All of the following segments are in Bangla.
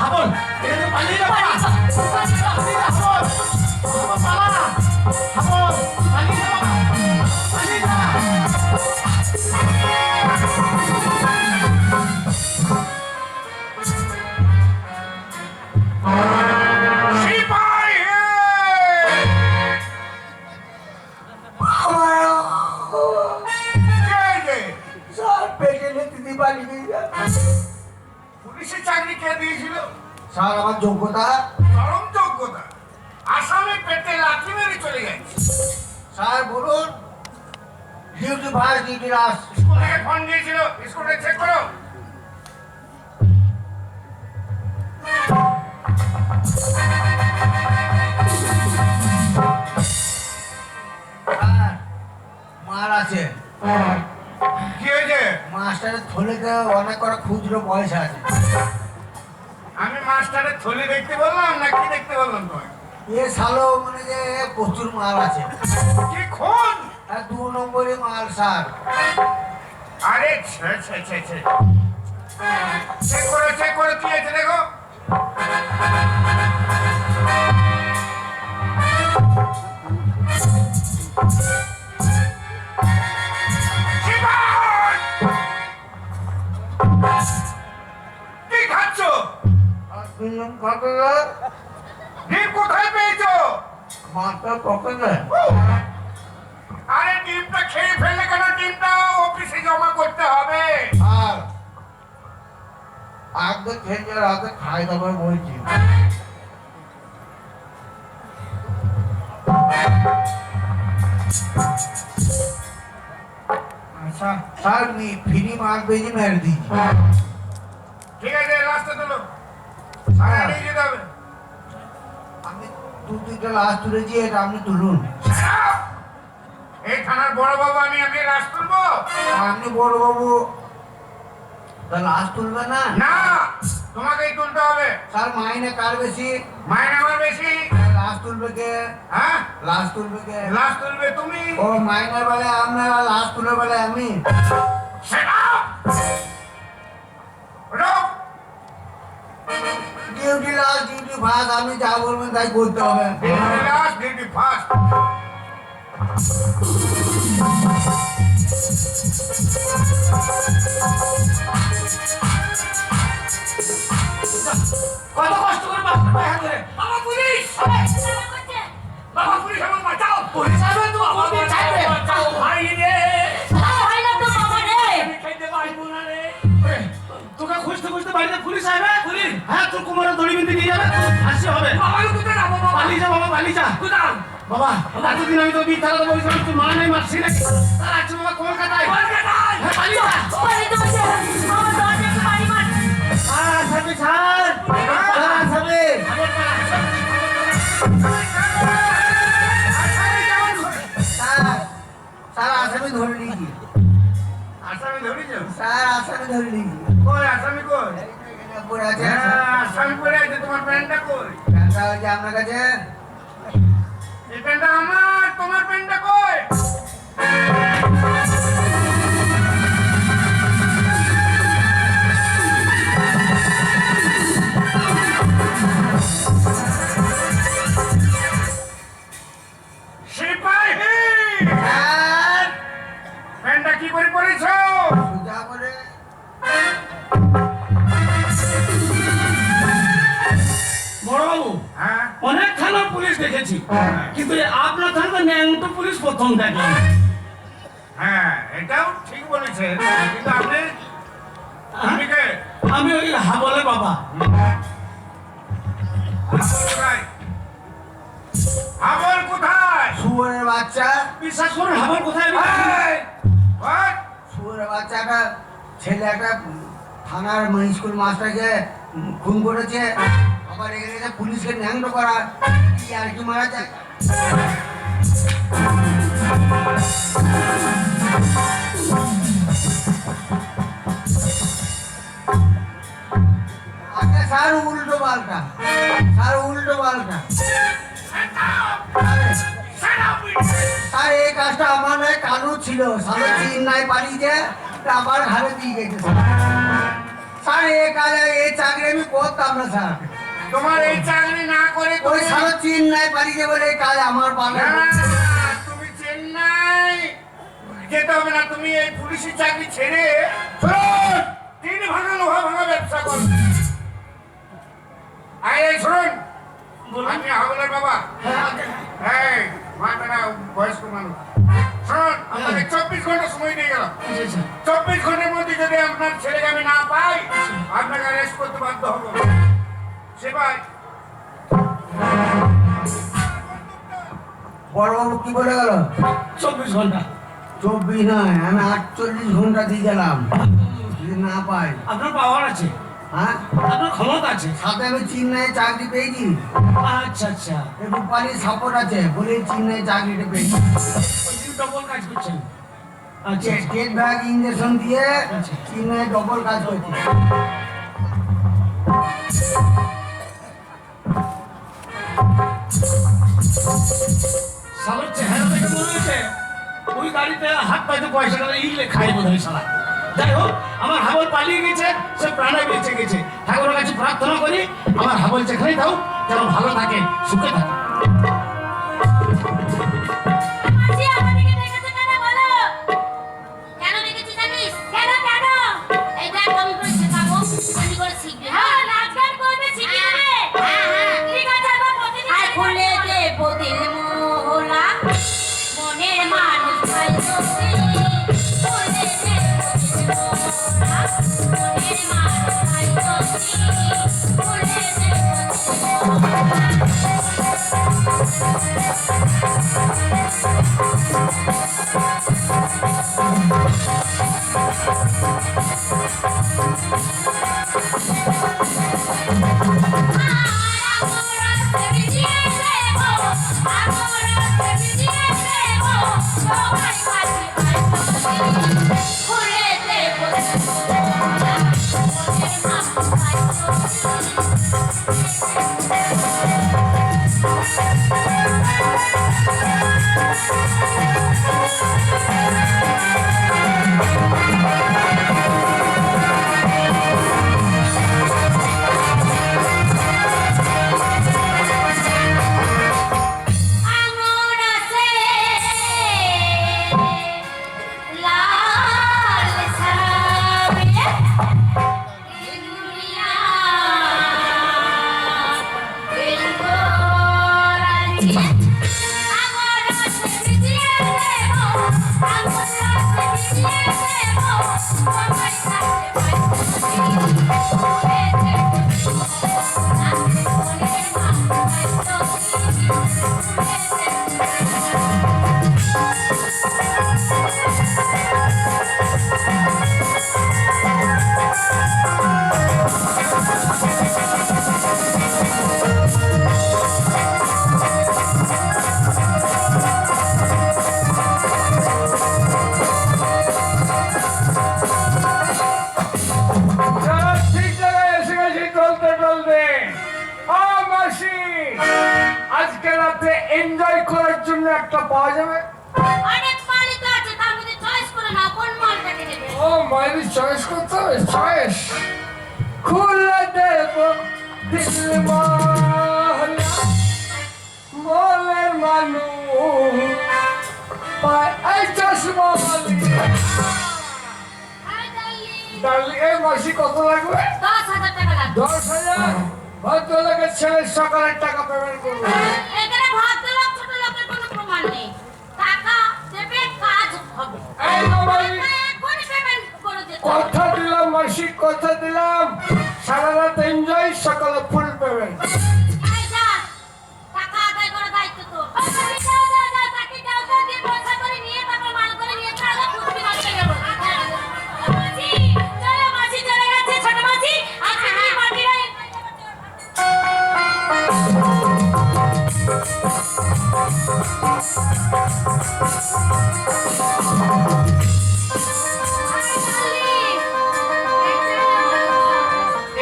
হাবল এখানে পালিয়ে যা বাবা পালা হাবল পালিয়ে যা বাবা পালিয়ে যা পুলিশের চাকরি কে দিয়েছিল? স্যার আমার যোগ্যতা। চরম যোগ্যতা। আসামে পেটে লাথি মেরে চলে গেছে। স্যার বলুন। ডিউটি ভাই ডিউটি রাস। স্কুল থেকে ফোন দিয়েছিল, স্কুলে চেক করো। মার আছে। কি হয়েছে? মাস্টারের থলিতে অনেক কটা খুচরো পয়সা আছে। আমি মাস্টারের থলি দেখতে বললাম না কি দেখতে বললাম তোমায়? এ সালো মানে যে প্রচুর মাল আছে। কি খুন? আর 2 নম্বরে মাল স্যার। আরে চেক করো কি আছে দেখো। কি খাচ্ছ? ডিম কোথায় পেয়েছো? মাথা পকেটে। আরে ডিমটা খেয়ে ফেললে কেন? ডিমটা অফিসে জমা করতে হবে। আর আগে খেয়ে রাতে খাই দাবার বলছি। আচ্ছা স্যার ফ্রি মাল বেজি মেরে দিয়েছি। ঠিক আছে লাস্টে তোলো। সারা নিয়ে যেতে হবে। আমি 2-3টা লাশ তুলেছি, এটা আপনি তুলুন। এই থানার বড় বাবু আমি লাস্ট তুলবো? আপনি বড় বাবু তা লাশ তুলবে না? না, তোমাকেই তুলতে হবে। স্যার মাইনে কার বেশি? মাইনে আমার বেশি। লাশ তুলবে কে? হ্যাঁ, লাশ তুলবে কে? লাস্ট তুলবে তুমি। ও মাইনে বলে আপনারা, লাশ তুলে বলে আমি। সেটা রোক। ডিউটি লাশ ডিউটি ফাঁস, আপনি যা বলবেন তাই করতে হবে। Last duty first. কত কষ্ট করে মাস্টার ভাই হাত ধরে বাবা পুলিশ! বাবা পুলিশ আমার বাঁচাও! পুলিশ আসবে তো আমার বাঁচাবে বাঁচাও ভাই রে! আমি খেতে পারবো না রে। তোকে খুঁজতে খুঁজতে বাড়িতে পুলিশ আসবে পুলিশ হ্যাঁ তোর কোমরে দড়ি বেঁধে নিয়ে যাবে হাসি হবে বাবা কোথায় যাবো বাবা? পালিয়ে যা বাবা পালিয়ে যা কোথায়? বাবা এতদিন আমি তো বিদ্যালয় বলছিলাম তুই মা নেই মারছি নাকি তার আছে বাবা কলকাতায় কলকাতায়! হ্যাঁ পালিয়ে যা আসামি ছাড় আসামি স্যার আসামি ধরে নিয়েছি। আসামি ধরেছ? স্যার আসামি ধরে নিয়েছি। কই আসামি কই? এখানে পড়ে আছে। হ্যাঁ, আসামি পড়ে আছে। তোমার প্যান্টটা কই? প্যান্টটা হচ্ছে আপনার কাছে। এই প্যান্টটা আমার, তোমার প্যান্টটা কই? সিপাহী! স্যার প্যান্টটা কি করে পরেছো? সোজা করে। বড়বাবু হ্যাঁ, অনেক থানা পুলিশ দেখেছি কিন্তু এই আপনার থানা ন্যাংটো পুলিশ প্রথম দেখলাম হ্যাঁ, এটাও ঠিক বলেছেন। কিন্তু আপনি কে? আমি ওই হাবলে বাবা কোথায়? হাবল কোথায়? শুয়োরের বাচ্চা। বিশ্বাস করুন হাবল কোথায় আমি জানি না। এই! What? শুয়োরের বাচ্চা একটা ছেলে একটা থানার স্কুল মাস্টারকে খুন করেছে। আবার এখানে এসে পুলিশকে ন্যাংট করা, কি আর কি মারা যায়। আচ্ছা স্যার উল্টো পাল্টা, স্যার উল্টো পাল্টা। আর এই কাজটা আমার নয়, কালু ছিল। সালে চিন নাই পালিয়েছে, আবার ঘাড়ে দিয়ে গেছে। স্যার এই চাকরি আমি করতাম না স্যার। তোমার এই চাকরি না করে ওই তুমি সারা চেন্নাই পালিয়ে বলে এই কাজ আমার পাবে না, না। তুমি চেন্নাই যেতে হবে না, তুমি এই পুলিশের চাকরি ছেড়ে টিন ভাঙা লোহা ভাঙা ব্যবসা করো। এই শুনুন, বলুন। আপনি হাওলার বাবা। হ্যাঁ, এই মাটা বয়স্ক মানুষ, শুনুন, আপনাকে 24 ঘন্টা সময় দিয়ে গেলাম। আচ্ছা। 24 ঘন্টার মধ্যে যদি আপনার ছেলেকে আমি না পাই, আপনাকে অ্যারেস্ট করতে বাধ্য হবো। সেবাই বড়বাবু কি বলে গেল? 24 ঘন্টা। 24 নয়, আমি 48 ঘন্টা দিয়ে গেলাম যদি না পাই। আপনার পাওয়ার আছে, হ্যাঁ, আপনার ক্ষমতা আছে। সাথে আমি চেন্নাই চাকরি পেয়েছি, আচ্ছা। রূপালি সাপোর্ট আছে বলে চেন্নাই চাকরিটা পেয়েছি। ওই ডবল কাজ করছেন। আচ্ছা। স্টেট ব্যাংক ইঞ্জেকশন দিয়ে আচ্ছা। চেন্নাই ডবল কাজ করছি। শালার চেহারা দেখে মনে হচ্ছে ওই গাড়িতে হাত পাইতে পয়সা টাকা ইলে খাই বোধ হয় শালা। যাই হোক, আমার হাবল পালিয়ে গেছে, সে প্রাণে বেঁচে গেছে। ঠাকুরের কাছে প্রার্থনা করি আমার হাবল যেখানেই দাও যেন ভালো থাকে, সুখে থাকে। মাসি আমাদেরকে ডেকেছে কেন বলো? কেন ডেকেছে জানিস? কেন? এই দেখ আমি করে শেখাবো, আমি করে শিখবে। হ্যাঁ, নাচ গান করবে, শিখিয়ে দেবে। হ্যাঁ। ঠিক আছে, আমরা প্রতিদিন আর খুলে দে পতিল মোহলা, মনের মানুষ ভাই তোকে। খুলে দে পতিল মোহলা, মনের মানুষ ভাই তোকে। খুলে দে ঠিক জায়গায় এসে গেছি চলতে চলতে। মাসি, আজকে রাতে এনজয় করার জন্য একটা পাওয়া যাবে? অনেক মালিক আছে, তার মধ্যে চয়েস করে নাও কোন মালটাকে নেবে। ও মাইরি চয়েস করতে হবে, চয়েস খুলে দেব দিল মহলা, মনের মানুষ পায় এই চশমা মালিক। হাই ডার্লিং, ডার্লিং, এই মাসি কত লাগবে? 10,000 টাকা লাগবে। 10,000? ভদ্রলোকের ছেলের সকালের টাকা পেমেন্ট করবো। এখানে ভদ্রলোক ছোট লোকের কোনো প্রমাণ নেই। টাকা দেবে, কাজ হবে। এই বাবাই, এখনই পেমেন্ট করে দিতে হবে। কথা দিলাম মাসি, কথা দিলাম, সারা রাত এনজয়, সকালে ফুল পেমেন্ট। এই যা, টাকা আদায় করার দায়িত্ব তোর। যাও, তাকে যাও, দিয়ে পয়সা করে নিয়ে তারপর মাল করে নিয়ে চলো, কুস্তি করতে যাবো। মাসি, চলো, মাসি চলে গেছে, ছোট মাসি। আজকে তুই পার্টিরা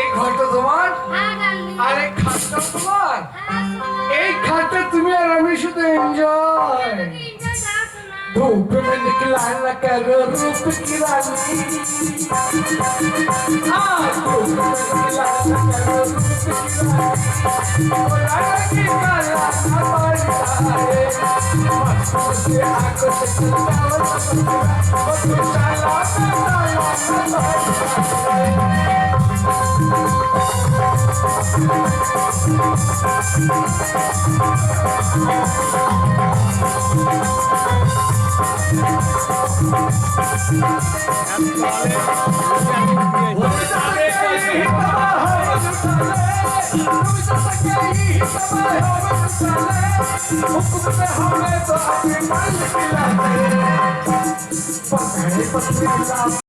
এই ঘরটা তোমার? হ্যাঁ ডার্লিং। আরে খাটটা में निकला न करो रूप की रानी हाँ धूप में निकला न करो रूप की रानी बोला कि काला न पड़ता है मस्त से आंखों से चलता वो तो चाला न